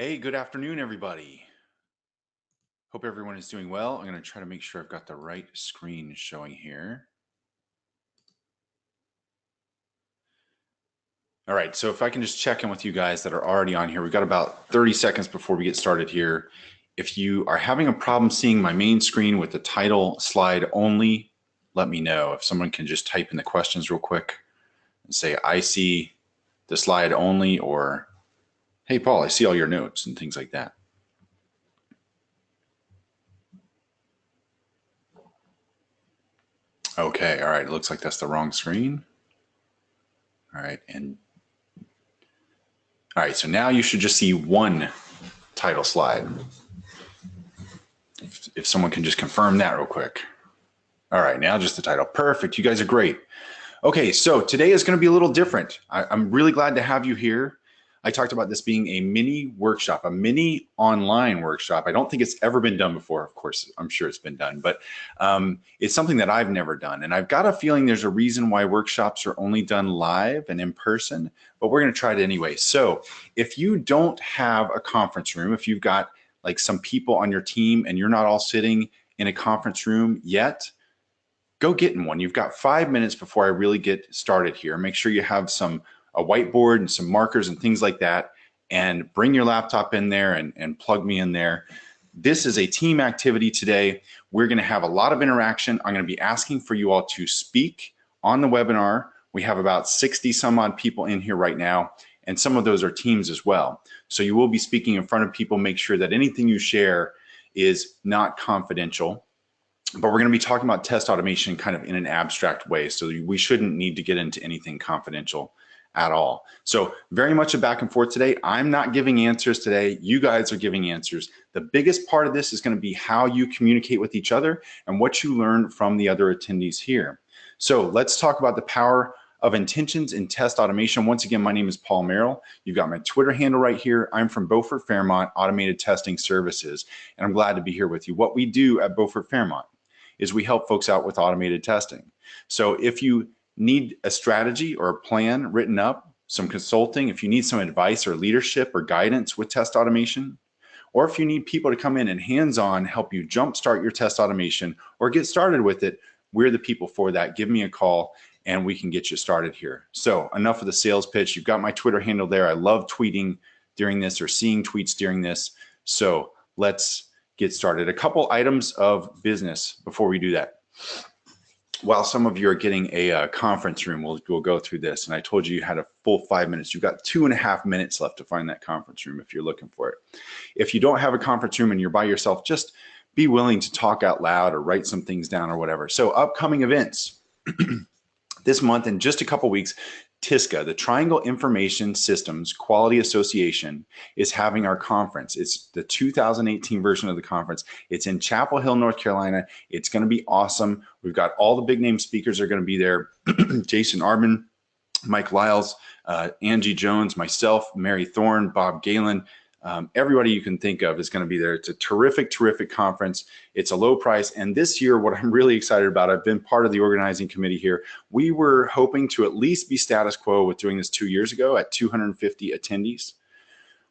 Hey, good afternoon, everybody. Hope everyone is doing well. I'm going to try to make sure I've got the right screen showing here. All right, so if I can just check in with you guys that are already on here, we've got about 30 seconds before we get started here. If you are having a problem seeing my main screen with the title slide only, let me know. If someone can just type in the questions real quick and say, I see the slide only, or, hey, Paul, I see all your notes and things like that. Okay, all right, it looks like that's the wrong screen. All right, all right, so now you should just see one title slide. If someone can just confirm that real quick. All right, now just the title. Perfect, you guys are great. Okay, so today is going to be a little different. I'm really glad to have you here. I talked about this being a mini workshop, a mini online workshop. I don't think it's ever been done before. Of course, I'm sure it's been done, but it's something that I've never done. And I've got a feeling there's a reason why workshops are only done live and in person, but we're going to try it anyway. So if you don't have a conference room, if you've got like some people on your team and you're not all sitting in a conference room yet, go get in one. You've got 5 minutes before I really get started here. Make sure you have a whiteboard and some markers and things like that, and bring your laptop in there and plug me in there. This is a team activity today. We're going to have a lot of interaction. I'm going to be asking for you all to speak on the webinar. We have about 60 some odd people in here right now, and some of those are teams as well. So you will be speaking in front of people. Make sure that anything you share is not confidential. But we're going to be talking about test automation kind of in an abstract way. So we shouldn't need to get into anything confidential at all. So very much a back and forth today. I'm not giving answers today. You guys are giving answers. The biggest part of this is going to be how you communicate with each other and what you learn from the other attendees here. So let's talk about the power of intentions in test automation. Once again, my name is Paul Merrill. You've got my Twitter handle right here. I'm from Beaufort Fairmont Automated Testing Services, and I'm glad to be here with you. What we do at Beaufort Fairmont is we help folks out with automated testing. So if you need a strategy or a plan written up, some consulting, if you need some advice or leadership or guidance with test automation, or if you need people to come in and hands-on help you jumpstart your test automation or get started with it, we're the people for that. Give me a call and we can get you started here. So enough of the sales pitch. You've got my Twitter handle there. I love tweeting during this or seeing tweets during this. So let's get started. A couple items of business before we do that. While some of you are getting a conference room, we'll go through this. And I told you had a full 5 minutes. You've got 2.5 minutes left to find that conference room if you're looking for it. If you don't have a conference room and you're by yourself, just be willing to talk out loud or write some things down or whatever. So upcoming events this month in just a couple weeks, TISCA, the Triangle Information Systems Quality Association, is having our conference. It's the 2018 version of the conference. It's in Chapel Hill, North Carolina. It's going to be awesome. We've got all the big name speakers are going to be there. Jason Arbin, Mike Lyles, Angie Jones, myself, Mary Thorne, Bob Galen. Everybody you can think of is going to be there. It's a terrific, terrific conference. It's a low price. And this year, what I'm really excited about, I've been part of the organizing committee here. We were hoping to at least be status quo with doing this 2 years ago at 250 attendees.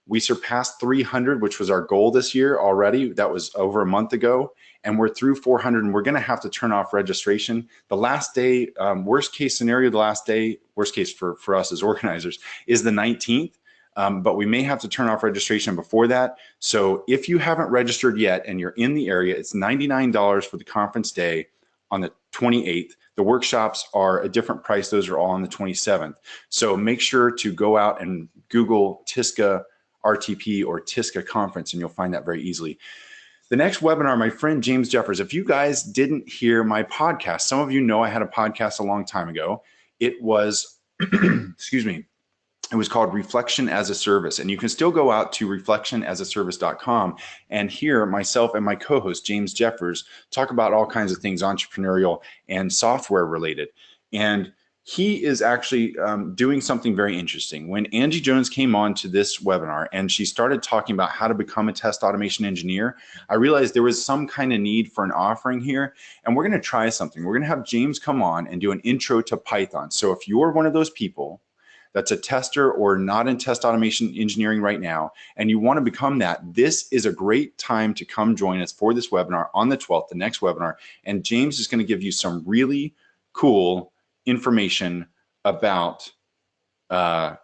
We surpassed 300, which was our goal this year already. That was over a month ago. And we're through 400, and we're going to have to turn off registration. The last day, worst case scenario, the last day, worst case for us as organizers, is the 19th. But we may have to turn off registration before that. So if you haven't registered yet and you're in the area, it's $99 for the conference day on the 28th. The workshops are a different price. Those are all on the 27th. So make sure to go out and Google TISCA RTP or TISCA conference, and you'll find that very easily. The next webinar, my friend James Jeffers, if you guys didn't hear my podcast, some of you know I had a podcast a long time ago. It was, excuse me, it was called Reflection as a Service. And you can still go out to reflectionasaservice.com and hear myself and my co-host, James Jeffers, talk about all kinds of things entrepreneurial and software related. And he is actually doing something very interesting. When Angie Jones came on to this webinar and she started talking about how to become a test automation engineer, I realized there was some kind of need for an offering here. And we're going to try something. We're going to have James come on and do an intro to Python. So if you're one of those people that's a tester or not in test automation engineering right now, and you want to become that, this is a great time to come join us for this webinar on the 12th, the next webinar. And James is going to give you some really cool information about about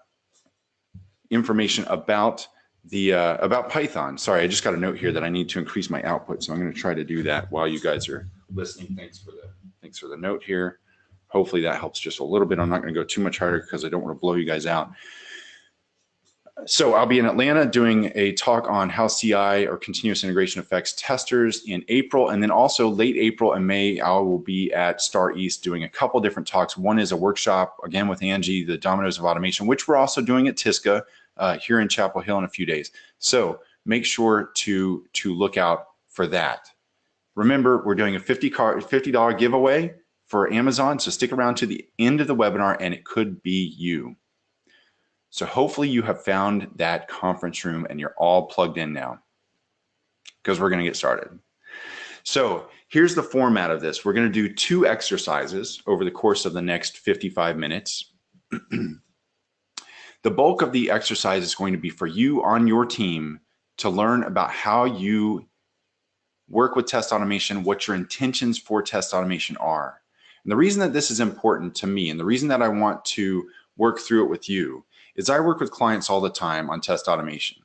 Python. Sorry, I just got a note here that I need to increase my output, so I'm going to try to do that while you guys are listening. Thanks for the note here. Hopefully that helps just a little bit. I'm not going to go too much harder because I don't want to blow you guys out. So I'll be in Atlanta doing a talk on how CI or continuous integration affects testers in April. And then also late April and May, I will be at Star East doing a couple different talks. One is a workshop, again, with Angie, the Dominoes of Automation, which we're also doing at TISCA here in Chapel Hill in a few days. So make sure to look out for that. Remember, we're doing a $50 giveaway for Amazon. So stick around to the end of the webinar and it could be you. So hopefully you have found that conference room and you're all plugged in now, because we're going to get started. So here's the format of this. We're going to do 2 exercises over the course of the next 55 minutes. The bulk of the exercise is going to be for you on your team to learn about how you work with test automation, what your intentions for test automation are. And the reason that this is important to me, and the reason that I want to work through it with you, is I work with clients all the time on test automation.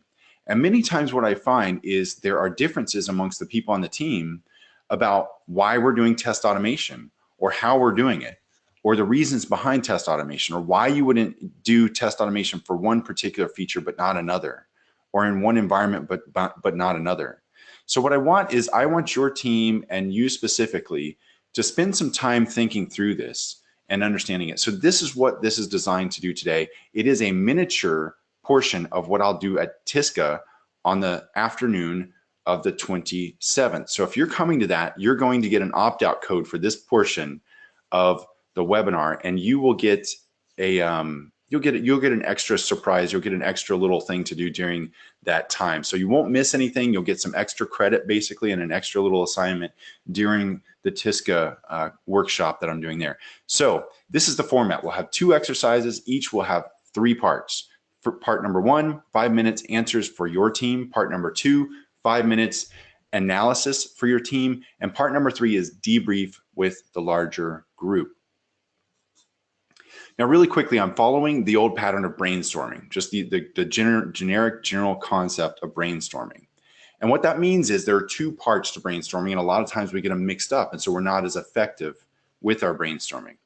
And many times what I find is there are differences amongst the people on the team about why we're doing test automation or how we're doing it, or the reasons behind test automation, or why you wouldn't do test automation for one particular feature but not another, or in one environment but not another. So what I want is I want your team and you specifically to spend some time thinking through this and understanding it. So this is what this is designed to do today. It is a miniature portion of what I'll do at TISCA on the afternoon of the 27th. So if you're coming to that, you're going to get an opt-out code for this portion of the webinar, and you will get a you'll get an extra surprise. You'll get an extra little thing to do during that time. So you won't miss anything. You'll get some extra credit basically and an extra little assignment during the TISCA workshop that I'm doing there. So this is the format. We'll have 2 exercises. Each will have 3 parts. For part number 1, 5 minutes answers for your team. Part number 2, 5 minutes analysis for your team. And part number 3 is debrief with the larger group. Now, really quickly, I'm following the old pattern of brainstorming, just the generic general concept of brainstorming. And what that means is there are 2 parts to brainstorming, and a lot of times we get them mixed up, and so we're not as effective with our brainstorming.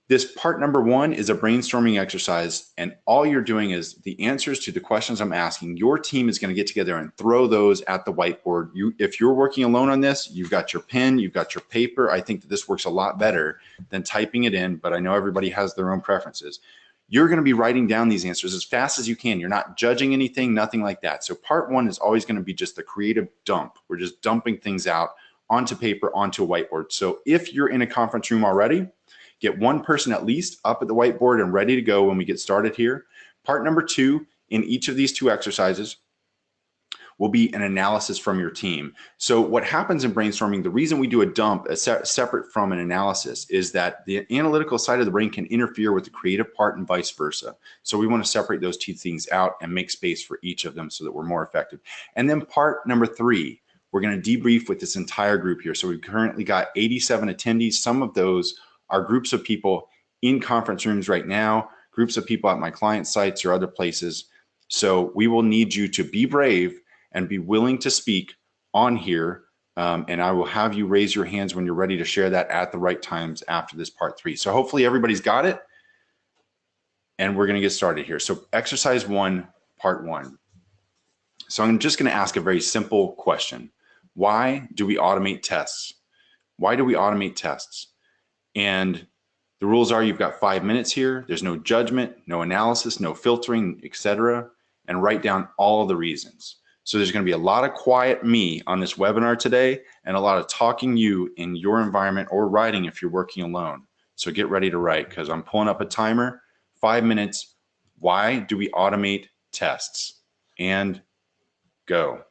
This part number 1 is a brainstorming exercise, and all you're doing is the answers to the questions I'm asking. Your team is going to get together and throw those at the whiteboard. If you're working alone on this, you've got your pen, you've got your paper. I think that this works a lot better than typing it in, but I know everybody has their own preferences. You're going to be writing down these answers as fast as you can. You're not judging anything, nothing like that. So part 1 is always going to be just a creative dump. We're just dumping things out onto paper, onto a whiteboard. So if you're in a conference room already, get 1 person at least up at the whiteboard and ready to go when we get started here. Part number 2 in each of these 2 exercises will be an analysis from your team. So what happens in brainstorming, the reason we do a dump separate from an analysis is that the analytical side of the brain can interfere with the creative part and vice versa. So we want to separate those 2 things out and make space for each of them so that we're more effective. And then part number 3, we're going to debrief with this entire group here. So we've currently got 87 attendees. Some of those are groups of people in conference rooms right now, groups of people at my client sites or other places. So we will need you to be brave and be willing to speak on here. And I will have you raise your hands when you're ready to share that at the right times after this part 3. So hopefully everybody's got it. And we're going to get started here. So exercise 1, part 1. So I'm just going to ask a very simple question. Why do we automate tests? Why do we automate tests? And the rules are you've got 5 minutes here. There's no judgment, no analysis, no filtering, etc. And write down all of the reasons. So there's going to be a lot of quiet me on this webinar today and a lot of talking you in your environment or writing if you're working alone. So get ready to write because I'm pulling up a timer. 5 minutes. Why do we automate tests? And go.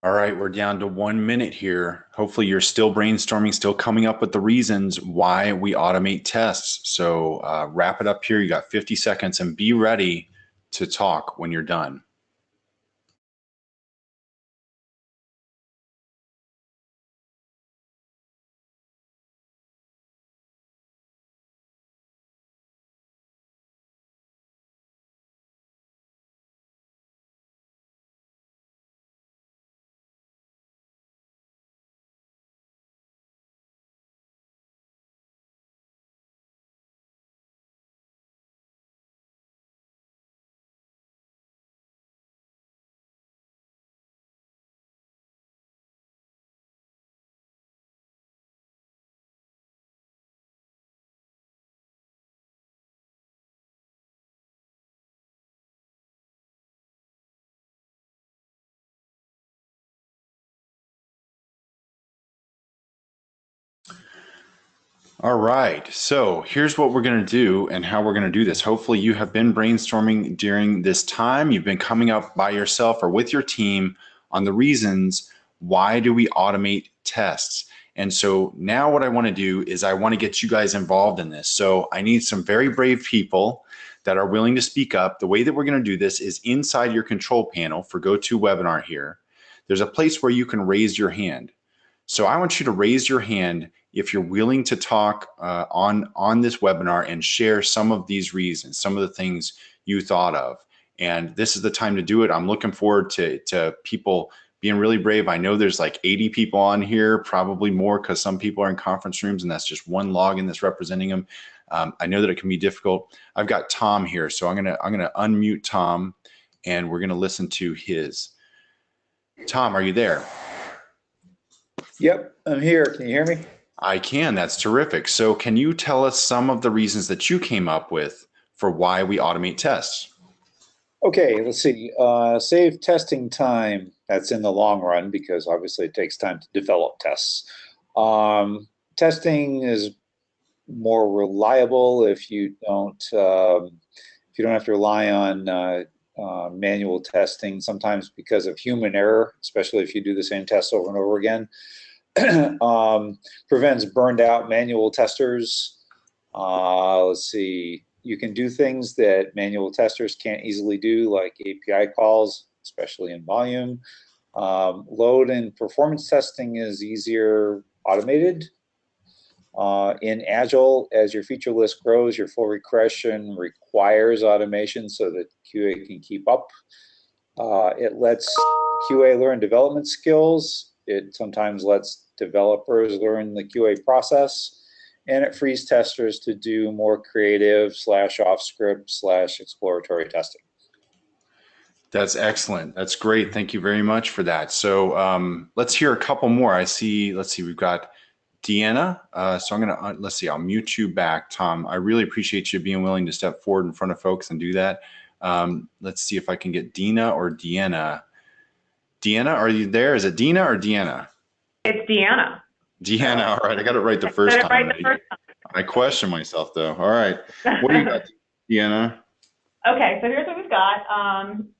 All right, we're down to 1 minute here. Hopefully you're still brainstorming, still coming up with the reasons why we automate tests. So wrap it up here. You got 50 seconds and be ready to talk when you're done. All right, so here's what we're going to do and how we're going to do this. Hopefully you have been brainstorming during this time. You've been coming up by yourself or with your team on the reasons why do we automate tests. And so now what I want to do is I want to get you guys involved in this. So I need some very brave people that are willing to speak up. The way that we're going to do this is inside your control panel for GoToWebinar here. There's a place where you can raise your hand. So I want you to raise your hand if you're willing to talk on this webinar and share some of these reasons, some of the things you thought of. And this is the time to do it. I'm looking forward to people being really brave. I know there's like 80 people on here, probably more because some people are in conference rooms and that's just one login that's representing them. I know that it can be difficult. I've got Tom here, so I'm gonna unmute Tom and we're gonna listen to his. Tom, are you there? Yep, I'm here. Can you hear me? I can. That's terrific. So can you tell us some of the reasons that you came up with for why we automate tests? Okay, let's see. Save testing time. That's in the long run because obviously it takes time to develop tests. Testing is more reliable if you don't have to rely on manual testing. Sometimes because of human error, especially if you do the same tests over and over again. Prevents burned out manual testers. Let's see, you can do things that manual testers can't easily do, like API calls, especially in volume. Load and performance testing is easier automated. In Agile, as your feature list grows, your full regression requires automation so that QA can keep up. It lets QA learn development skills. It sometimes lets developers learn the QA process, and it frees testers to do more creative / off script / exploratory testing. That's excellent. That's great. Thank you very much for that. So let's hear a couple more. Let's see, we've got Deanna. So I'm gonna, let's see, I'll mute you back, Tom. I really appreciate you being willing to step forward in front of folks and do that. Let's see if I can get Dina or Deanna. Deanna, are you there? Is it Dina or Deanna? It's Deanna. Deanna, all right. I got it right the first time. I question myself though. All right. What do you got, Deanna? Okay, so here's what we've got.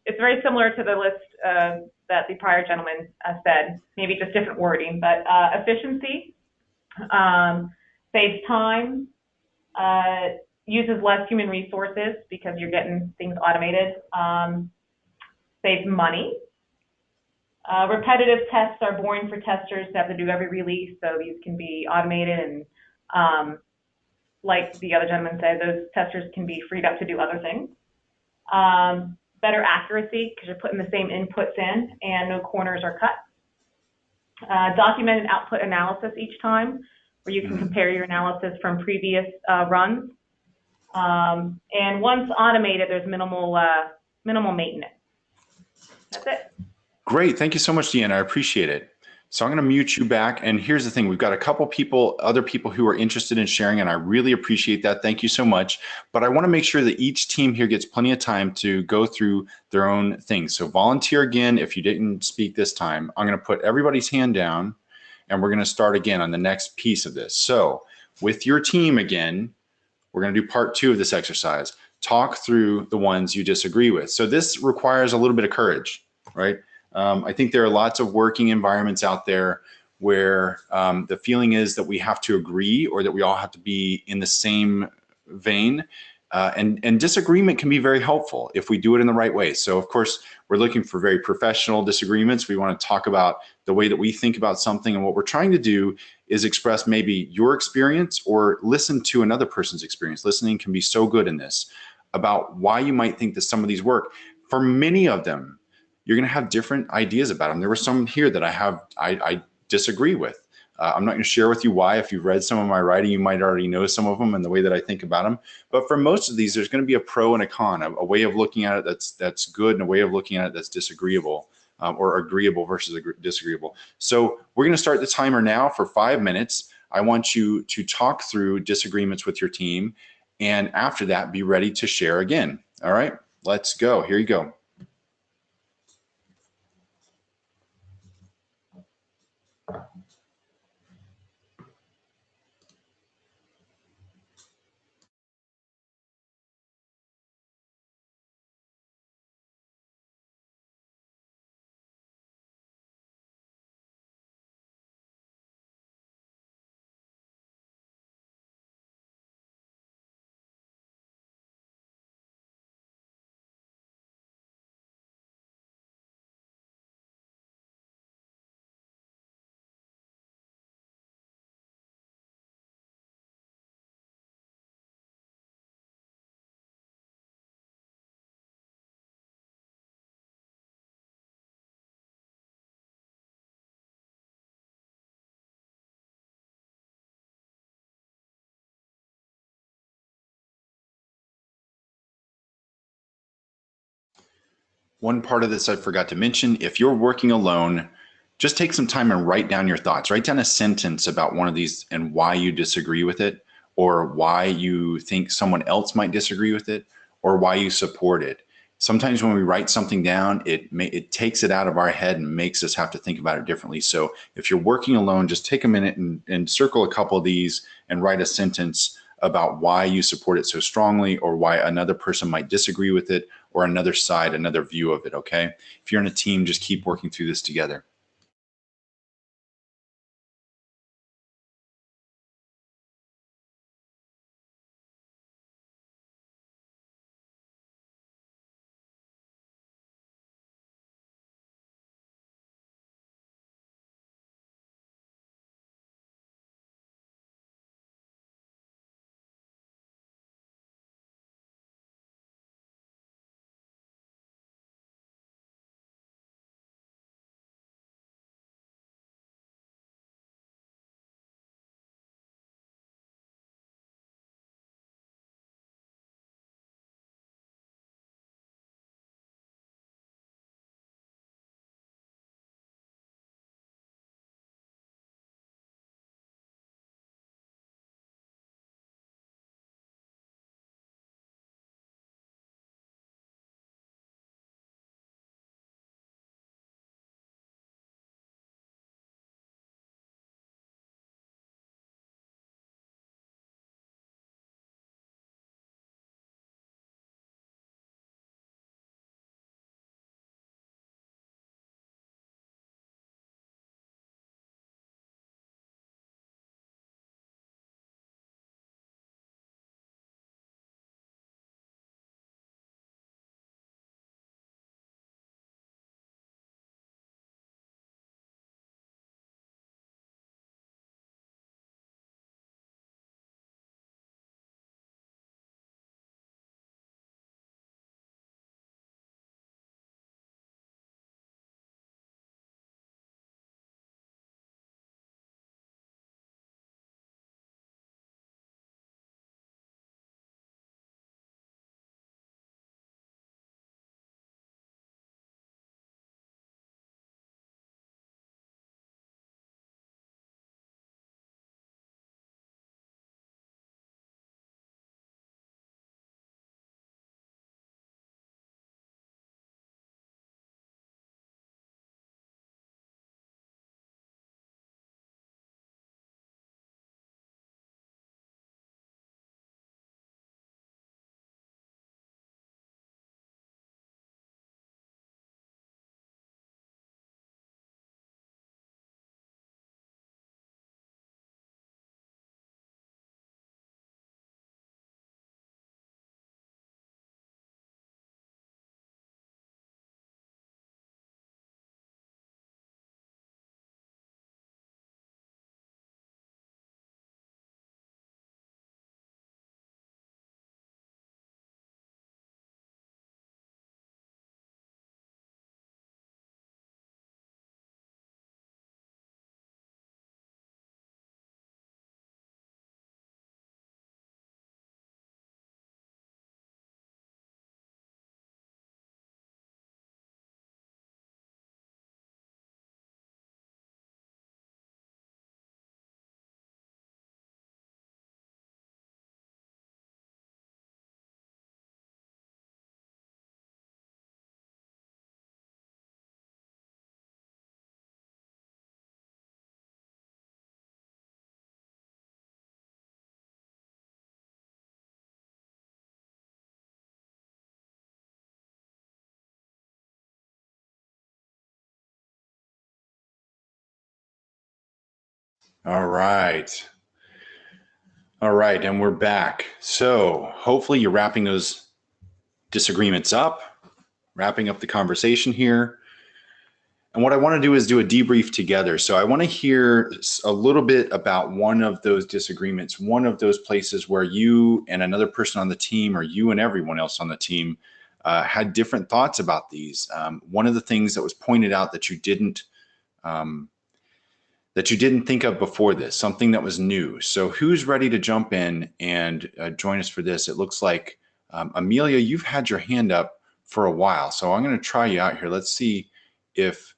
It's very similar to the list that the prior gentleman said, maybe just different wording, but efficiency, saves time, uses less human resources because you're getting things automated, saves money. Repetitive tests are boring for testers to have to do every release, so these can be automated and like the other gentleman said, those testers can be freed up to do other things. Better accuracy because you're putting the same inputs in and no corners are cut. Documented output analysis each time where you can compare your analysis from previous runs. And once automated, there's minimal maintenance. That's it. Great. Thank you so much, Deanna. I appreciate it. So I'm going to mute you back. And here's the thing. We've got a couple people, other people who are interested in sharing, and I really appreciate that. Thank you so much. But I want to make sure that each team here gets plenty of time to go through their own things. So volunteer again if you didn't speak this time. I'm going to put everybody's hand down, and we're going to start again on the next piece of this. So with your team again, we're going to do part 2 of this exercise. Talk through the ones you disagree with. So this requires a little bit of courage, right? I think there are lots of working environments out there where the feeling is that we have to agree or that we all have to be in the same vein. And disagreement can be very helpful if we do it in the right way. So of course, we're looking for very professional disagreements. We want to talk about the way that we think about something. And what we're trying to do is express maybe your experience or listen to another person's experience. Listening can be so good in this, about why you might think that some of these work. For many of them, you're going to have different ideas about them. There were some here that I disagree with. I'm not going to share with you why. If you've read some of my writing, you might already know some of them and the way that I think about them. But for most of these, there's going to be a pro and a con, a way of looking at it that's good and a way of looking at it that's disagreeable, or agreeable versus disagreeable. So we're going to start the timer now for 5 minutes. I want you to talk through disagreements with your team, and after that, be ready to share again. All right, let's go. Here you go. One part of this I forgot to mention, if you're working alone, just take some time and write down your thoughts. Write down a sentence about one of these and why you disagree with it, or why you think someone else might disagree with it, or why you support it. Sometimes when we write something down, it takes it out of our head and makes us have to think about it differently. So if you're working alone, just take a minute and circle a couple of these and write a sentence about why you support it so strongly, or why another person might disagree with it, or another side, another view of it, okay? If you're in a team, just keep working through this together. All right. All right, and we're back. So hopefully you're wrapping those disagreements up, wrapping up the conversation here. And what I want to do is do a debrief together. So I want to hear a little bit about one of those disagreements, one of those places where you and another person on the team, or you and everyone else on the team, had different thoughts about these. One of the things that was pointed out that you didn't think of before this, something that was new. So who's ready to jump in and join us for this? It looks like Amelia, you've had your hand up for a while, so I'm going to try you out here. Let's see if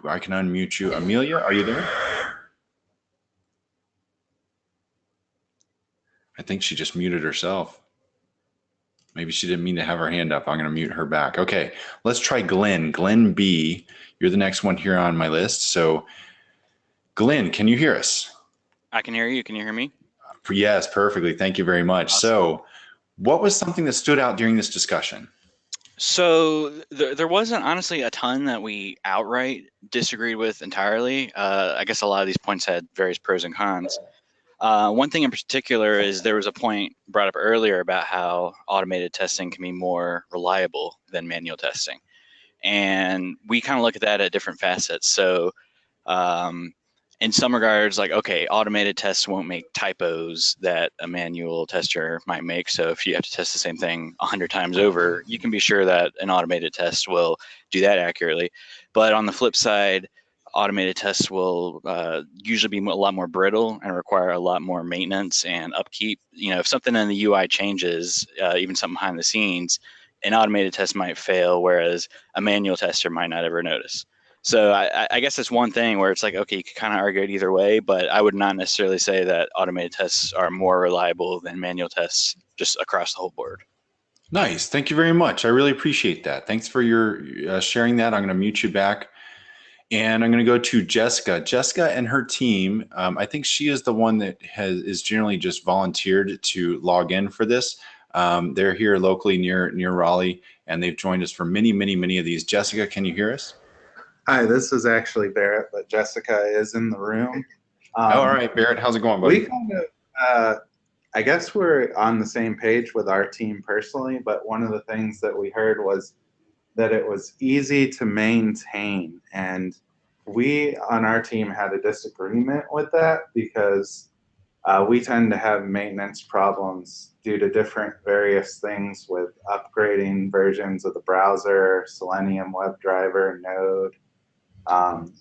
I can unmute you. Amelia, are you there? I think she just muted herself. Maybe she didn't mean to have her hand up. I'm going to mute her back. Okay, let's try Glenn. Glenn B, you're the next one here on my list. So Glenn, can you hear us? I can hear you. Can you hear me? Yes, perfectly. Thank you very much. Awesome. So what was something that stood out during this discussion? So there wasn't honestly a ton that we outright disagreed with entirely. I guess a lot of these points had various pros and cons. One thing in particular is there was a point brought up earlier about how automated testing can be more reliable than manual testing. And we kind of look at that at different facets. So in some regards, like, okay, automated tests won't make typos that a manual tester might make. So if you have to test the same thing 100 times over, you can be sure that an automated test will do that accurately. But on the flip side, automated tests will usually be a lot more brittle and require a lot more maintenance and upkeep. You know, if something in the UI changes, even something behind the scenes, an automated test might fail, whereas a manual tester might not ever notice. So I guess that's one thing where it's like, okay, you could kind of argue it either way, but I would not necessarily say that automated tests are more reliable than manual tests just across the whole board. Nice. Thank you very much. I really appreciate that. Thanks for your sharing that. I'm going to mute you back. And I'm going to go to Jessica. Jessica and her team, I think she is the one that is generally just volunteered to log in for this. They're here locally near Raleigh, and they've joined us for many of these. Jessica, can you hear us? Hi, this is actually Barrett, but Jessica is in the room. All right, Barrett, how's it going, buddy? We kind of, I guess we're on the same page with our team personally, but one of the things that we heard was that it was easy to maintain. And we on our team had a disagreement with that because we tend to have maintenance problems due to different various things with upgrading versions of the browser, Selenium WebDriver, Node,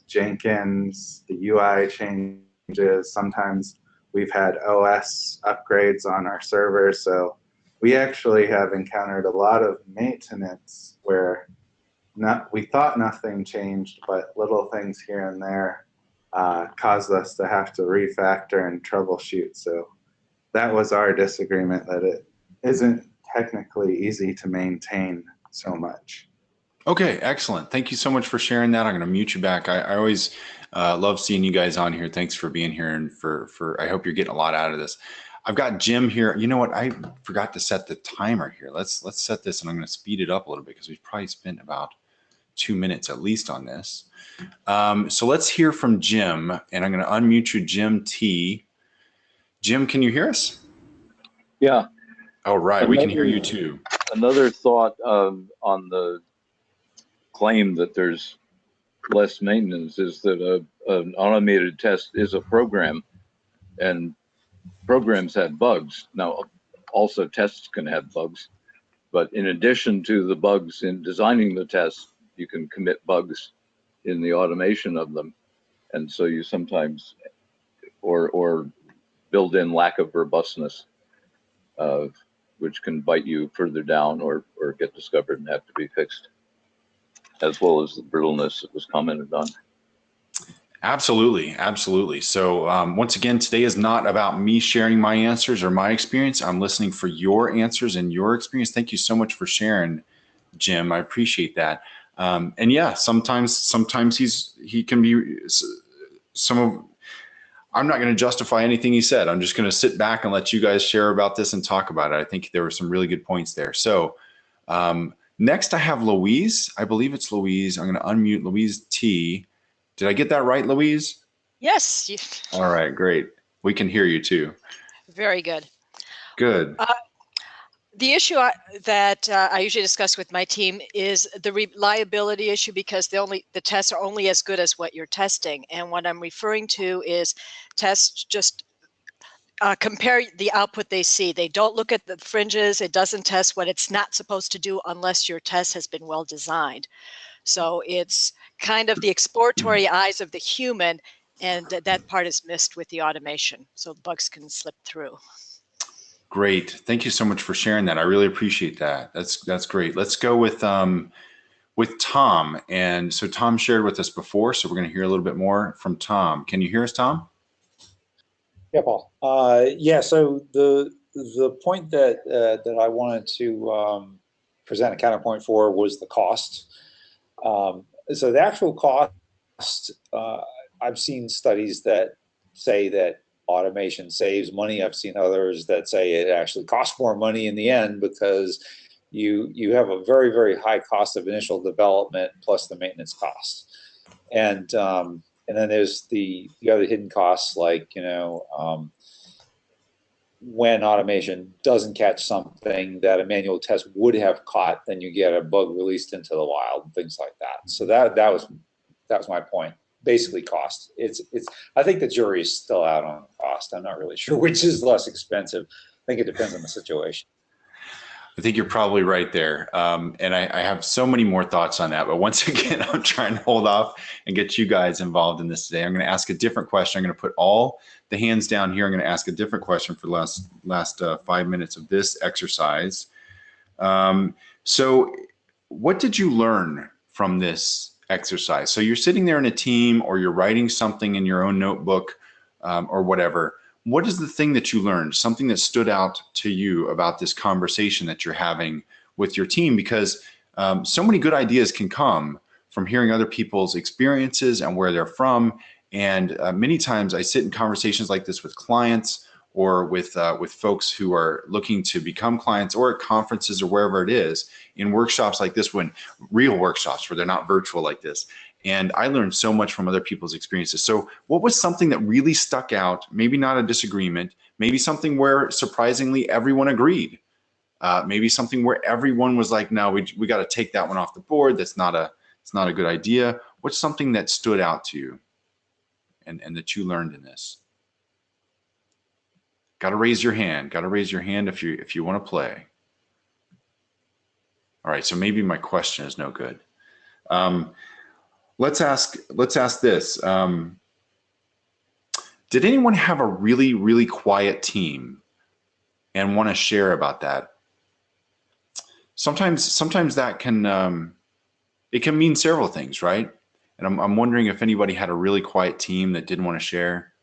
Jenkins, the UI changes. Sometimes we've had OS upgrades on our server. So we actually have encountered a lot of maintenance where we thought nothing changed, but little things here and there caused us to have to refactor and troubleshoot. So that was our disagreement, that it isn't technically easy to maintain so much. Okay, excellent. Thank you so much for sharing that. I'm going to mute you back. I always love seeing you guys on here. Thanks for being here, and for I hope you're getting a lot out of this. I've got Jim here. You know what? I forgot to set the timer here. Let's set this, and I'm going to speed it up a little bit because we've probably spent about 2 minutes at least on this. So let's hear from Jim, and I'm going to unmute you, Jim T. Jim, can you hear us? Yeah. All right, we can hear you too. Another thought on the claim that there's less maintenance is that an automated test is a program, and programs have bugs. Now, also tests can have bugs, but in addition to the bugs in designing the test, you can commit bugs in the automation of them. And so you sometimes, or build in lack of robustness, which can bite you further down or get discovered and have to be fixed, as well as the brittleness that was commented on. Absolutely, absolutely. So once again, today is not about me sharing my answers or my experience. I'm listening for your answers and your experience. Thank you so much for sharing, Jim. I appreciate that. And yeah, sometimes he can be I'm not going to justify anything he said. I'm just going to sit back and let you guys share about this and talk about it. I think there were some really good points there. So next I have Louise. I believe it's Louise. I'm going to unmute Louise T. Did I get that right, Louise? Yes, All right, great. We can hear you too. very good. Good. The issue that I usually discuss with my team is the reliability issue, because the tests are only as good as what you're testing. And what I'm referring to is tests just compare the output they see. They don't look at the fringes. It doesn't test what it's not supposed to do unless your test has been well designed. So it's kind of the exploratory eyes of the human, and that part is missed with the automation. So bugs can slip through. Great. Thank you so much for sharing that. I really appreciate that. That's great. Let's go with Tom. And so Tom shared with us before, so we're going to hear a little bit more from Tom. Can you hear us, Tom? Yeah, Paul. Yeah. So the point that that I wanted to present a counterpoint for was the cost. So the actual cost, I've seen studies that say that automation saves money. I've seen others that say it actually costs more money in the end, because you have a very, very high cost of initial development plus the maintenance costs. And then there's the other hidden costs, like, when automation doesn't catch something that a manual test would have caught, then you get a bug released into the wild, things like that. So that was my point. Basically, cost. I think the jury is still out on cost. I'm not really sure which is less expensive. I think it depends on the situation. I think you're probably right there. And I have so many more thoughts on that. But once again, I'm trying to hold off and get you guys involved in this today. I'm going to ask a different question. I'm going to put all the hands down here. I'm going to ask a different question for the last 5 minutes of this exercise. So what did you learn from this exercise? So you're sitting there in a team, or you're writing something in your own notebook, or whatever. What is the thing that you learned, something that stood out to you about this conversation that you're having with your team? Because so many good ideas can come from hearing other people's experiences and where they're from. And many times I sit in conversations like this with clients, or with folks who are looking to become clients, or at conferences, or wherever it is, in workshops like this one, real workshops where they're not virtual like this. And I learned so much from other people's experiences. So what was something that really stuck out? Maybe not a disagreement, maybe something where surprisingly everyone agreed. Maybe something where everyone was like, no, we got to take that one off the board. It's not a good idea. What's something that stood out to you and that you learned in this? Got to raise your hand. Got to raise your hand if you want to play. All right, so maybe my question is no good. Let's ask this. Did anyone have a really, really quiet team and want to share about that? Sometimes that can it can mean several things, right? And I'm wondering if anybody had a really quiet team that didn't want to share.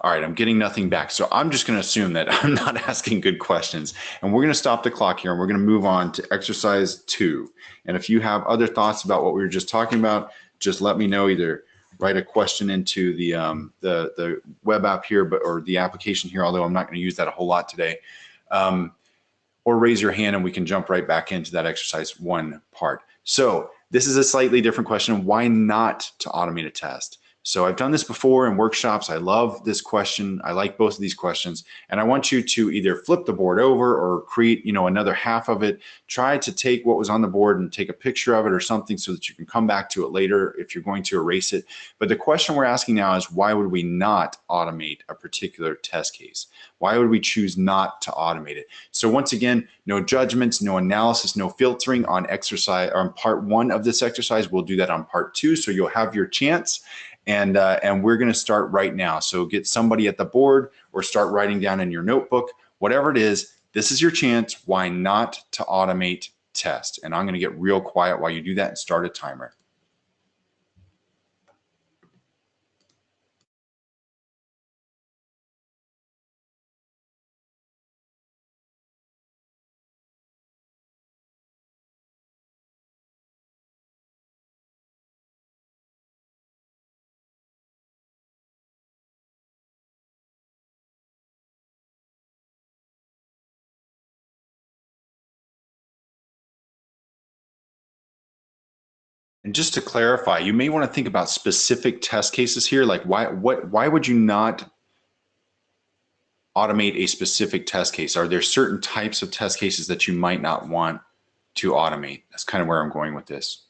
All right, I'm getting nothing back. So I'm just going to assume that I'm not asking good questions. And we're going to stop the clock here, and we're going to move on to exercise 2. And if you have other thoughts about what we were just talking about, just let me know. Either write a question into the web app here, or the application here, although I'm not going to use that a whole lot today. Or raise your hand and we can jump right back into that exercise 1 part. So this is a slightly different question. Why not to automate a test? So I've done this before in workshops. I love this question. I like both of these questions. And I want you to either flip the board over or create, another half of it. Try to take what was on the board and take a picture of it or something so that you can come back to it later if you're going to erase it. But the question we're asking now is, why would we not automate a particular test case? Why would we choose not to automate it? So once again, no judgments, no analysis, no filtering on exercise, on part 1 of this exercise. We'll do that on part 2. So you'll have your chance. And we're going to start right now. So get somebody at the board or start writing down in your notebook, whatever it is. This is your chance. Why not to automate test? And I'm going to get real quiet while you do that and start a timer. And just to clarify, you may want to think about specific test cases here. Like why would you not automate a specific test case? Are there certain types of test cases that you might not want to automate? That's kind of where I'm going with this.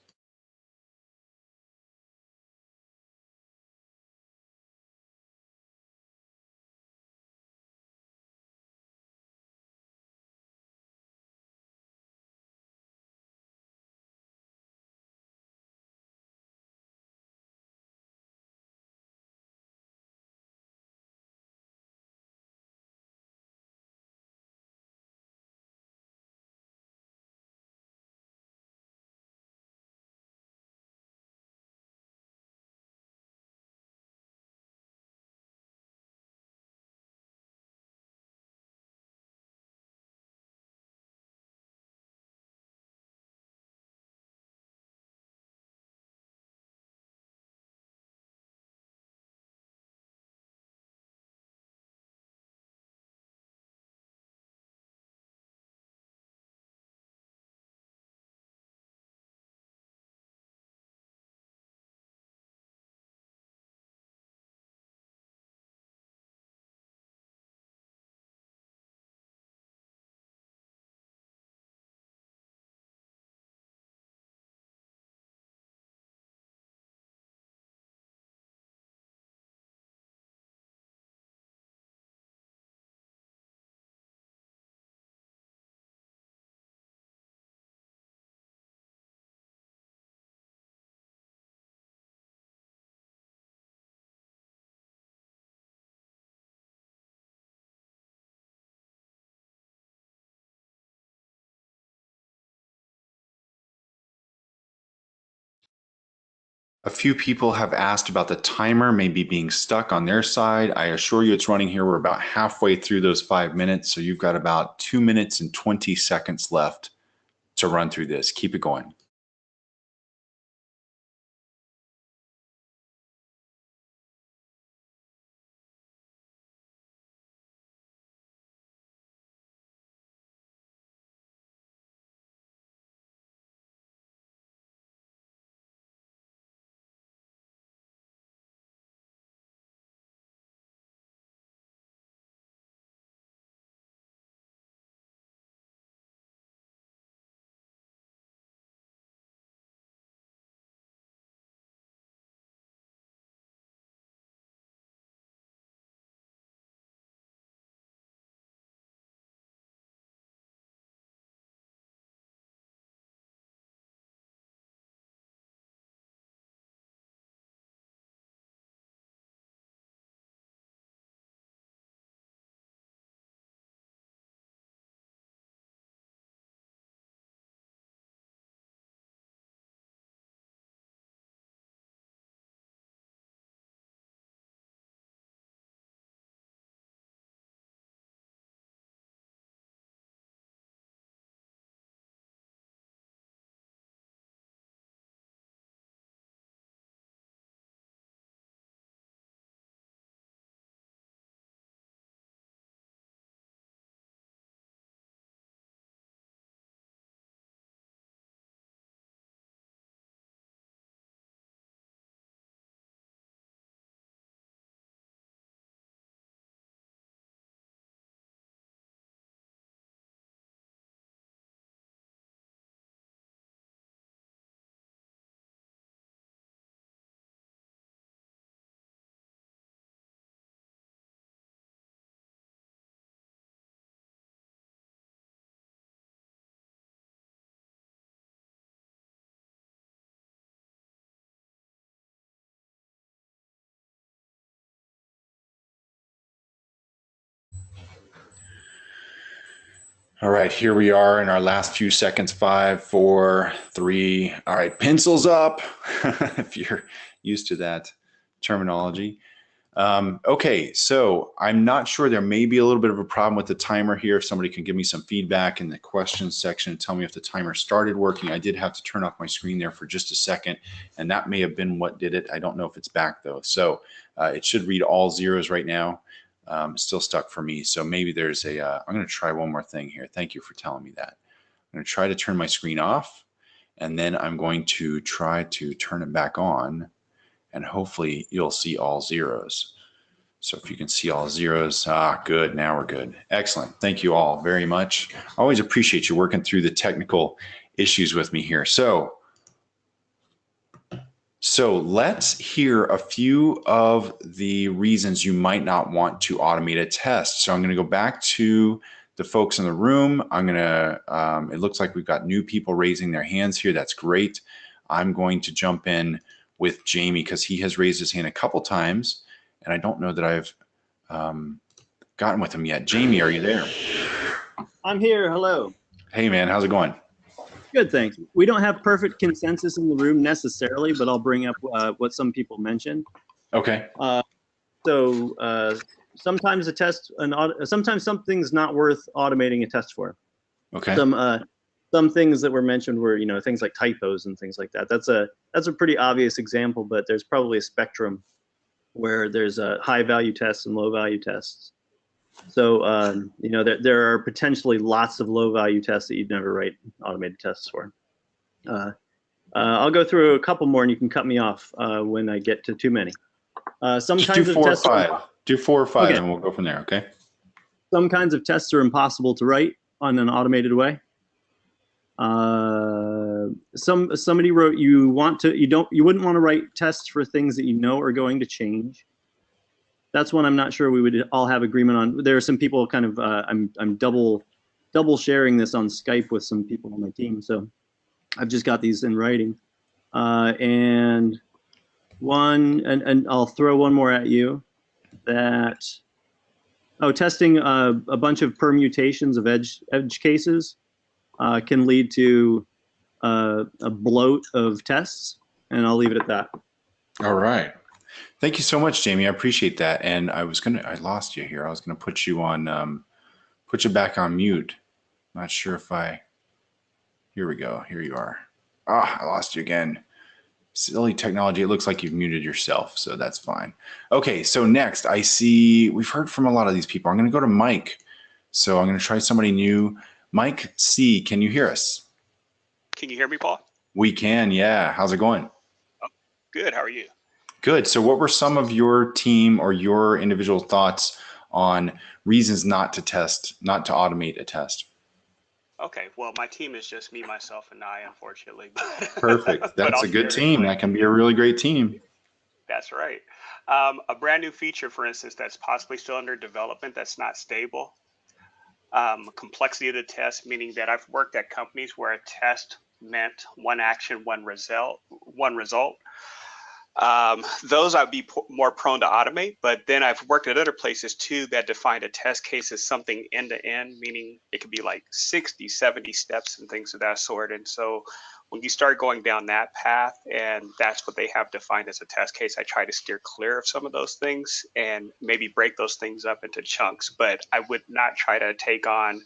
A few people have asked about the timer maybe being stuck on their side. I assure you it's running here. We're about halfway through those 5 minutes. So you've got about 2 minutes and 20 seconds left to run through this. Keep it going. All right, here we are in our last few seconds. 5, 4, 3. All right, pencils up if you're used to that terminology. Okay, so I'm not sure. There may be a little bit of a problem with the timer here. If somebody can give me some feedback in the questions section and tell me if the timer started working. I did have to turn off my screen there for just a second, and that may have been what did it. I don't know if it's back though. So it should read all zeros right now. Still stuck for me. So maybe there's a, I'm going to try one more thing here. Thank you for telling me that. I'm going to try to turn my screen off And then I'm going to try to turn it back on, and hopefully you'll see all zeros. So if you can see all zeros, good, now we're good. Excellent. Thank you all very much. I always appreciate you working through the technical issues with me here. So let's hear a few of the reasons you might not want to automate a test. So I'm going to go back to the folks in the room. I'm going to, it looks like we've got new people raising their hands here. That's great. I'm going to jump in with Jamie because he has raised his hand a couple times, and I don't know that I've gotten with him yet. Jamie, are you there? I'm here. Hello. Hey, man. How's it going? Good, thanks. We don't have perfect consensus in the room necessarily, but I'll bring up what some people mentioned. Okay. Sometimes a test, sometimes something's not worth automating a test for. Okay. Some things that were mentioned were, things like typos and things like that. That's a pretty obvious example, but there's probably a spectrum where there's high value tests and low value tests. So, there are potentially lots of low value tests that you'd never write automated tests for. I'll go through a couple more and you can cut me off when I get to too many. Some Just kinds do of 4 or tests 5. Do 4 or 5 Okay. and we'll go from there, okay? Some kinds of tests are impossible to write on an automated way. Somebody wrote you wouldn't want to write tests for things that you know are going to change. That's one I'm not sure we would all have agreement on. There are some people kind of I'm double sharing this on Skype with some people on my team, so I've just got these in writing. And I'll throw one more at you. Testing a bunch of permutations of edge cases can lead to a bloat of tests, and I'll leave it at that. All right. Thank you so much, Jamie. I appreciate that. And I lost you here. I was gonna put you back on mute. Not sure if here we go. Here you are. I lost you again. Silly technology. It looks like you've muted yourself, so that's fine. Okay, so next I see we've heard from a lot of these people. I'm gonna go to Mike. So I'm gonna try somebody new. Mike C, can you hear us? Can you hear me, Paul? We can, yeah. How's it going? Oh, good. How are you? Good. So what were some of your team or your individual thoughts on reasons not to automate a test? Okay. Well, my team is just me, myself, and I, unfortunately. Perfect. That's a good team. That can be a really great team. That's right. A brand new feature, for instance, that's possibly still under development, that's not stable. Complexity of the test, meaning that I've worked at companies where a test meant one action, one result. Those I'd be more prone to automate, but then I've worked at other places too that defined a test case as something end to end, meaning it could be like 60, 70 steps and things of that sort. And so when you start going down that path and that's what they have defined as a test case, I try to steer clear of some of those things and maybe break those things up into chunks, but I would not try to take on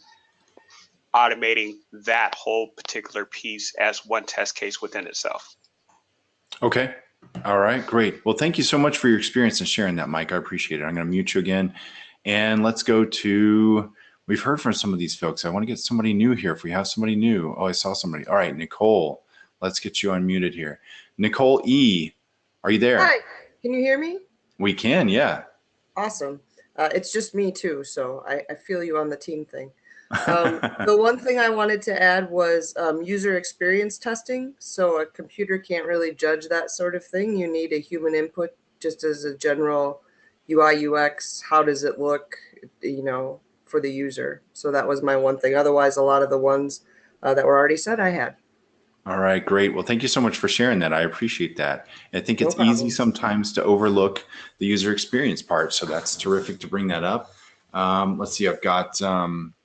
automating that whole particular piece as one test case within itself. Okay. All right, great. Well, thank you so much for your experience and sharing that, Mike. I appreciate it. I'm going to mute you again. And let's go to, we've heard from some of these folks. I want to get somebody new here. If we have somebody new. Oh, I saw somebody. All right, Nicole, let's get you unmuted here. Nicole E, are you there? Hi, can you hear me? We can, yeah. Awesome. It's just me too, so I feel you on the team thing. The one thing I wanted to add was user experience testing. So a computer can't really judge that sort of thing. You need a human input just as a general UI, UX. How does it look, for the user? So that was my one thing. Otherwise, a lot of the ones that were already said I had. All right, great. Well, thank you so much for sharing that. I appreciate that. I think it's No problem. easy sometimes to overlook the user experience part. So that's terrific to bring that up. Let's see, I've got, I'm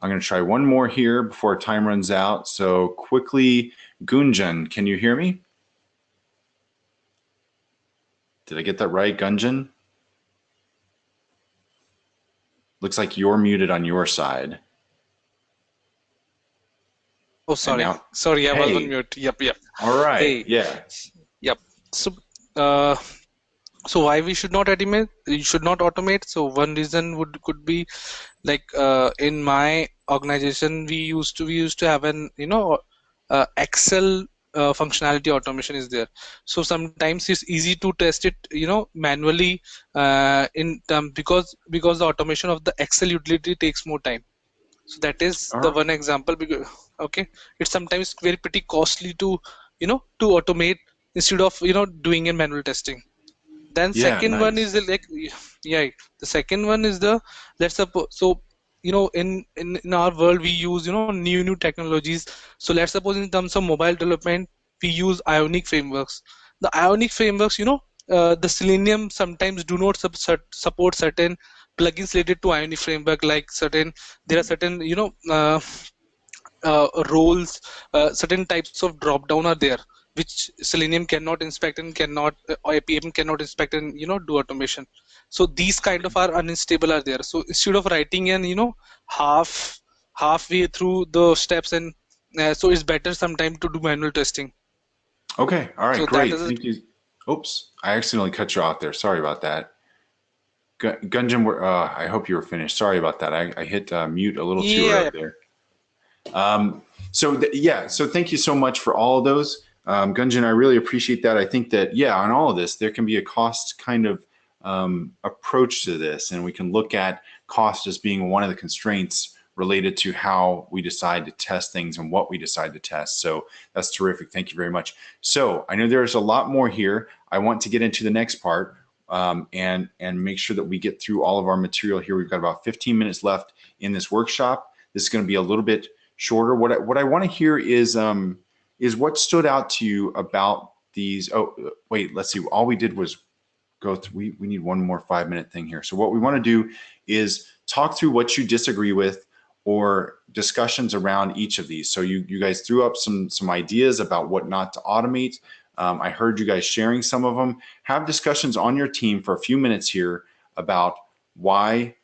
going to try one more here before time runs out. So quickly, Gunjan, can you hear me? Did I get that right, Gunjan? Looks like you're muted on your side. Oh, sorry. Now, sorry, I was hey. on mute. Yep. All right. Hey. Yeah. Yep. So why we should not automate? You should not automate. So one reason could be like in my organization we used to have an Excel functionality automation is there. So sometimes it's easy to test it, manually because the automation of the Excel utility takes more time. So that is the one example. Because okay, it's sometimes very pretty costly to to automate instead of doing a manual testing. Then Yeah, second one nice. is like, yeah, the second one is the, let's suppose, so in our world we use new technologies. So let's suppose in terms of mobile development we use Ionic frameworks. The Ionic frameworks, the Selenium sometimes do not support certain plugins related to Ionic framework, like there are certain roles, certain types of drop down are there which Selenium cannot inspect and cannot, or APM cannot inspect and do automation. So these kind of are unstable are there. So instead of writing an halfway through the steps, and so it's better sometime to do manual testing. Okay, all right, So that great. is Thank you. Oops, I accidentally cut you off there. Sorry about that. Gunjan, I hope you were finished. Sorry about that. I hit mute a little too yeah. early there. So thank you so much for all of those. Gunjan, I really appreciate that. I think that, yeah, on all of this, there can be a cost kind of approach to this, and we can look at cost as being one of the constraints related to how we decide to test things and what we decide to test. So that's terrific. Thank you very much. So I know there's a lot more here. I want to get into the next part and make sure that we get through all of our material here. We've got about 15 minutes left in this workshop. This is going to be a little bit shorter. What I want to hear is what stood out to you about these. Oh, wait, let's see. All we did was go through. We need one more 5-minute thing here. So what we want to do is talk through what you disagree with or discussions around each of these. So you guys threw up some ideas about what not to automate. I heard you guys sharing some of them. Have discussions on your team for a few minutes here about why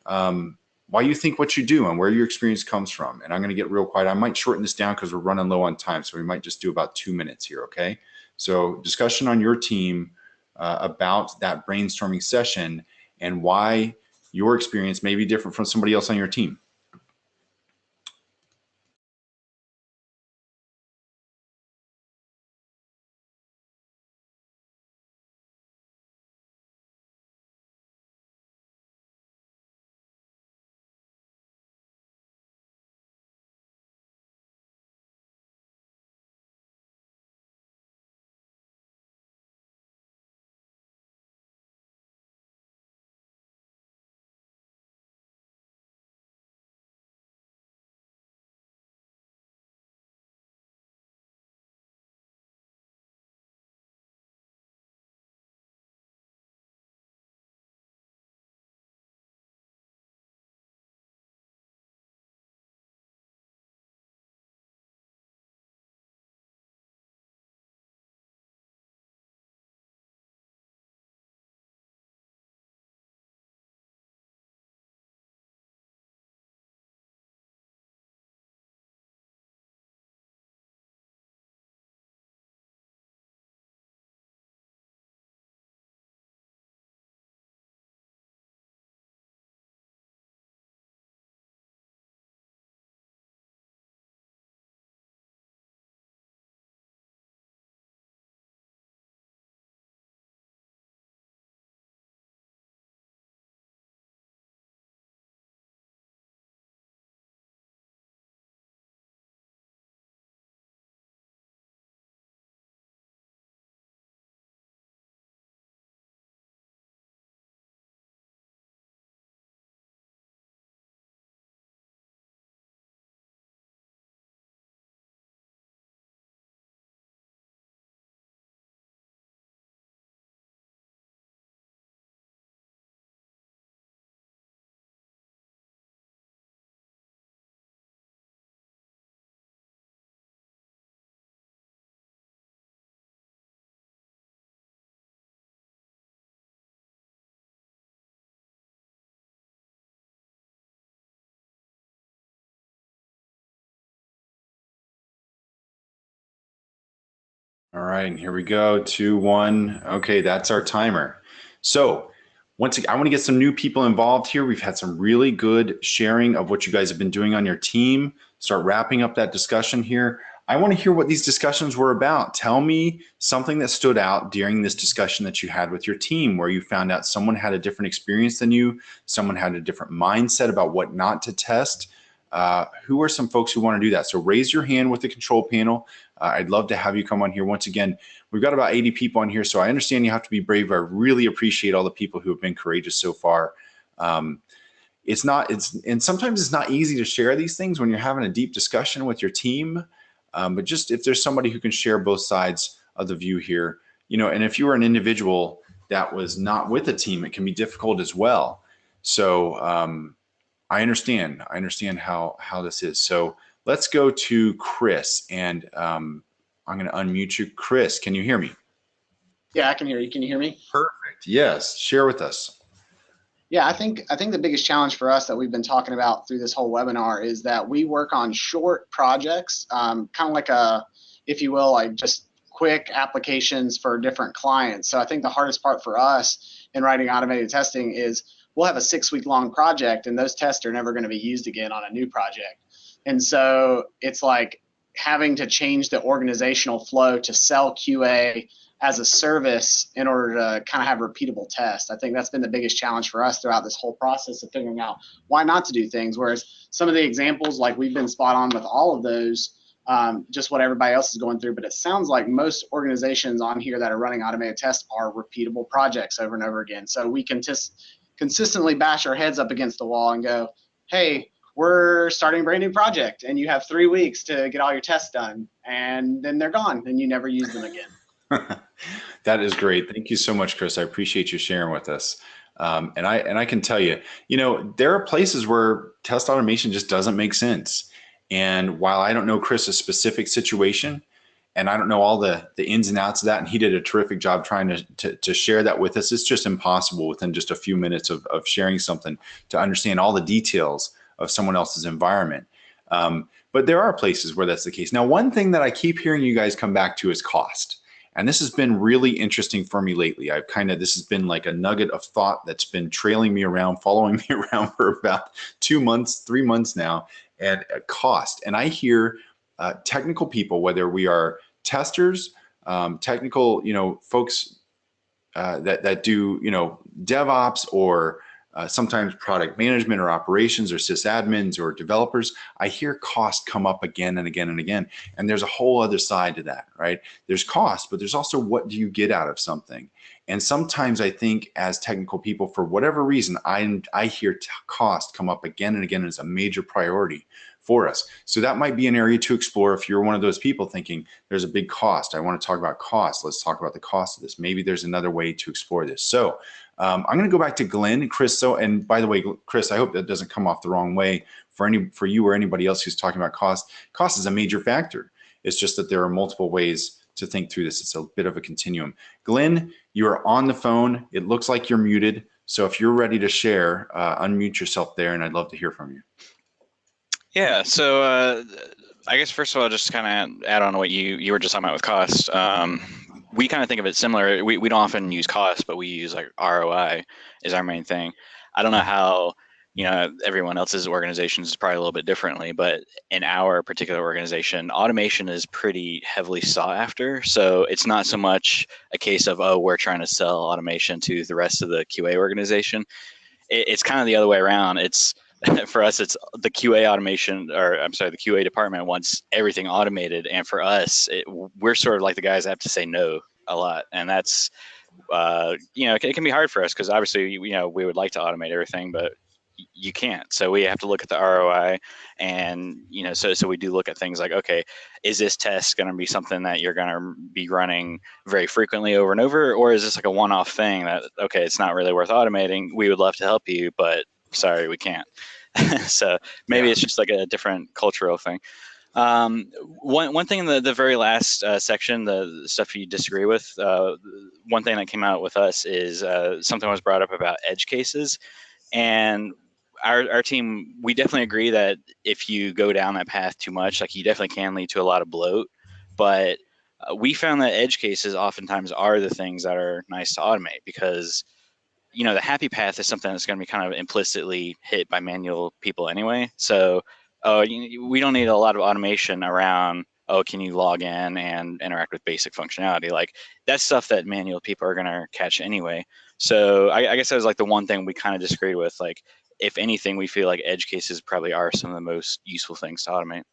you think what you do and where your experience comes from. And I'm going to get real quiet. I might shorten this down because we're running low on time. So we might just do about 2 minutes here, okay? So discussion on your team about that brainstorming session and why your experience may be different from somebody else on your team. All right, and here we go. 2, 1. Okay, that's our timer. So once again, I want to get some new people involved here. We've had some really good sharing of what you guys have been doing on your team. Start wrapping up that discussion here. I want to hear what these discussions were about. Tell me something that stood out during this discussion that you had with your team, where you found out someone had a different experience than you, someone had a different mindset about what not to test. Who are some folks who want to do that? So raise your hand with the control panel. I'd love to have you come on here. Once again, we've got about 80 people on here, so I understand you have to be brave. I really appreciate all the people who have been courageous so far. And sometimes it's not easy to share these things when you're having a deep discussion with your team. But just if there's somebody who can share both sides of the view here, and if you were an individual that was not with a team, it can be difficult as well. So I understand how this is. So let's go to Chris, and I'm going to unmute you. Chris, can you hear me? Yeah, I can hear you. Can you hear me? Perfect. Yes. Share with us. Yeah, I think the biggest challenge for us that we've been talking about through this whole webinar is that we work on short projects, kind of like if you will, like just quick applications for different clients. So I think the hardest part for us in writing automated testing is we'll have a 6-week-long project, and those tests are never going to be used again on a new project. And so it's like having to change the organizational flow to sell QA as a service in order to kind of have repeatable tests. I think that's been the biggest challenge for us throughout this whole process of figuring out why not to do things. Whereas some of the examples, like we've been spot on with all of those, just what everybody else is going through. But it sounds like most organizations on here that are running automated tests are repeatable projects over and over again. So we can just consistently bash our heads up against the wall and go, hey, we're starting a brand new project and you have 3 weeks to get all your tests done, and then they're gone and you never use them again. That is great. Thank you so much, Chris. I appreciate you sharing with us. And I can tell you, there are places where test automation just doesn't make sense. And while I don't know Chris's specific situation, and I don't know all the ins and outs of that, and he did a terrific job trying to share that with us, it's just impossible within just a few minutes of sharing something to understand all the details of someone else's environment. But there are places where that's the case. Now, one thing that I keep hearing you guys come back to is cost. And this has been really interesting for me lately. This has been like a nugget of thought that's been trailing me around, following me around for about 2 months, 3 months now, and cost. And I hear technical people, whether we are testers, technical, folks that do, DevOps, or sometimes product management or operations or sysadmins or developers, I hear cost come up again and again and again. And there's a whole other side to that, right? There's cost, but there's also what do you get out of something? And sometimes I think as technical people, for whatever reason, I hear cost come up again and again as a major priority for us. So that might be an area to explore if you're one of those people thinking there's a big cost. I want to talk about cost. Let's talk about the cost of this. Maybe there's another way to explore this. So I'm going to go back to Glenn and Chris. So, and by the way, Chris, I hope that doesn't come off the wrong way for you or anybody else who's talking about cost. Cost is a major factor. It's just that there are multiple ways to think through this. It's a bit of a continuum. Glenn, you are on the phone. It looks like you're muted. So if you're ready to share, unmute yourself there, and I'd love to hear from you. Yeah, so I guess first of all, just kind of add on to what you were just talking about with cost. We kind of think of it similar. We don't often use cost, but we use like ROI is our main thing. I don't know how everyone else's organizations is probably a little bit differently, but in our particular organization, automation is pretty heavily sought after. So it's not so much a case of, oh, we're trying to sell automation to the rest of the QA organization. It's kind of the other way around. It's for us, it's the QA automation, or I'm sorry, the QA department wants everything automated. And for us, we're sort of like the guys that have to say no a lot. And that's, it can be hard for us because obviously, we would like to automate everything, but you can't. So we have to look at the ROI, and so we do look at things like, okay, is this test going to be something that you're going to be running very frequently over and over, or is this like a one-off thing that, okay, it's not really worth automating, we would love to help you, but sorry, we can't. So maybe it's just like a different cultural thing. One thing in the very last section, the stuff you disagree with, one thing that came out with us is something was brought up about edge cases. And our team, we definitely agree that if you go down that path too much, like you definitely can lead to a lot of bloat. But we found that edge cases oftentimes are the things that are nice to automate, because the happy path is something that's going to be kind of implicitly hit by manual people anyway. So we don't need a lot of automation around, oh, can you log in and interact with basic functionality? Like that's stuff that manual people are gonna catch anyway. So I guess that was like the one thing we kind of disagreed with. Like if anything, we feel like edge cases probably are some of the most useful things to automate.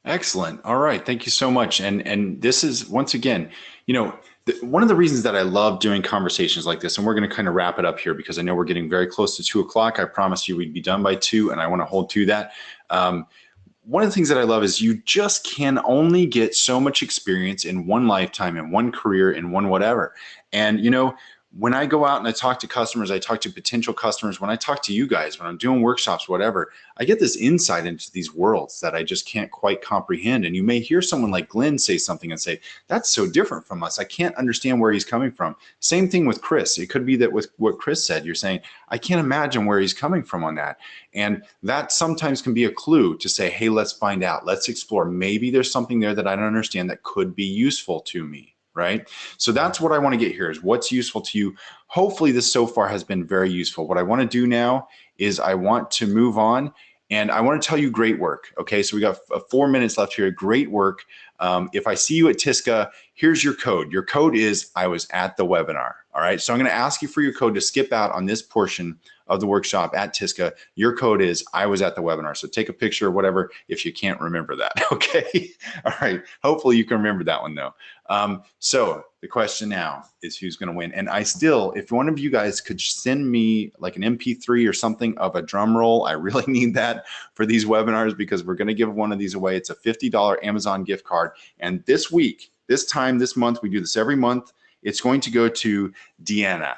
Excellent. All right. Thank you so much. And this is, once again, you know, one of the reasons that I love doing conversations like this, and we're going to kind of wrap it up here because I know we're getting very close to 2 o'clock. I promised you we'd be done by 2, and I want to hold to that. One of the things that I love is you just can only get so much experience in one lifetime, in one career, in one whatever. And, you know, when I go out and I talk to customers, I talk to potential customers, when I talk to you guys, when I'm doing workshops, whatever, I get this insight into these worlds that I just can't quite comprehend. And you may hear someone like Glenn say something and say, that's so different from us. I can't understand where he's coming from. Same thing with Chris. It could be that with what Chris said, you're saying, I can't imagine where he's coming from on that. And that sometimes can be a clue to say, hey, let's find out. Let's explore. Maybe there's something there that I don't understand that could be useful to me. Right? So that's what I want to get here is what's useful to you. Hopefully this so far has been very useful. What I want to do now is I want to move on and I want to tell you great work. Okay, so we got 4 minutes left here. Great work. If I see you at TISCA, here's your code. Your code is I was at the webinar. All right, so I'm going to ask you for your code to skip out on this portion of the workshop at TISCA. Your code is I was at the webinar. So take a picture or whatever if you can't remember that. Okay. All right. Hopefully you can remember that one though. So the question now is who's going to win. And I still, if one of you guys could send me like an MP3 or something of a drum roll, I really need that for these webinars because we're going to give one of these away. It's a $50 Amazon gift card. And this week, this month, we do this every month. It's going to go to Deanna.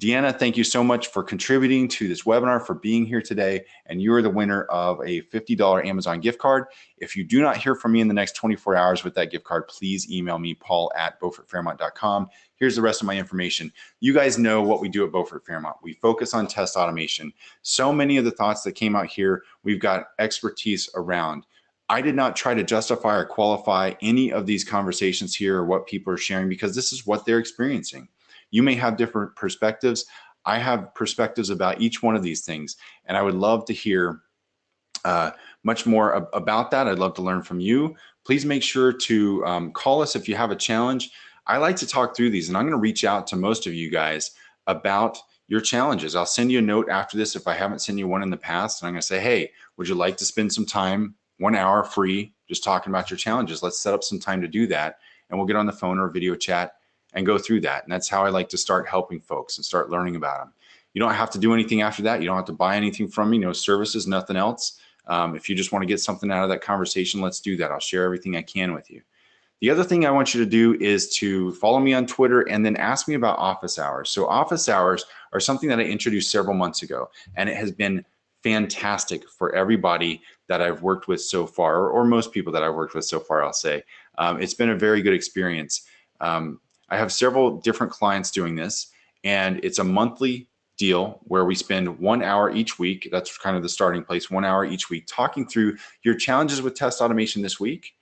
Deanna, thank you so much for contributing to this webinar, for being here today, and you are the winner of a $50 Amazon gift card. If you do not hear from me in the next 24 hours with that gift card, please email me, paul@beaufortfairmont.com. Here's the rest of my information. You guys know what we do at Beaufort Fairmont. We focus on test automation. So many of the thoughts that came out here, we've got expertise around. I did not try to justify or qualify any of these conversations here or what people are sharing because this is what they're experiencing. You may have different perspectives. I have perspectives about each one of these things, and I would love to hear much more about that. I'd love to learn from you. Please make sure to call us if you have a challenge. I like to talk through these, and I'm going to reach out to most of you guys about your challenges. I'll send you a note after this if I haven't sent you one in the past, and I'm going to say, hey, would you like to spend some time, 1 hour free, just talking about your challenges? Let's set up some time to do that, and we'll get on the phone or video chat and go through that. And that's how I like to start helping folks and start learning about them. You don't have to do anything after that. You don't have to buy anything from me, no services, nothing else. If you just want to get something out of that conversation, let's do that. I'll share everything I can with you. The other thing I want you to do is to follow me on Twitter and then ask me about office hours. So office hours are something that I introduced several months ago, and it has been fantastic for everybody that I've worked with so far, or most people that I've worked with so far, I'll say. It's been a very good experience. I have several different clients doing this, and it's a monthly deal where we spend 1 hour each week. That's kind of the starting place, 1 hour each week, talking through your challenges with test automation this week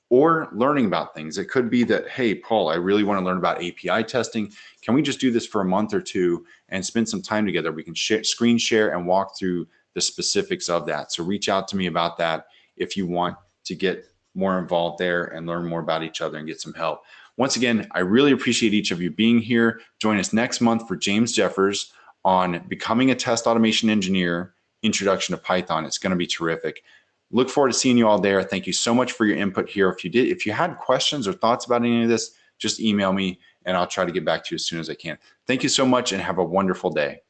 or learning about things. It could be that, hey, Paul, I really want to learn about API testing. Can we just do this for a month or two and spend some time together? We can screen share and walk through the specifics of that. So reach out to me about that if you want to get more involved there and learn more about each other and get some help. Once again, I really appreciate each of you being here. Join us next month for James Jeffers on Becoming a Test Automation Engineer, Introduction to Python. It's going to be terrific. Look forward to seeing you all there. Thank you so much for your input here. If you had questions or thoughts about any of this, just email me and I'll try to get back to you as soon as I can. Thank you so much and have a wonderful day.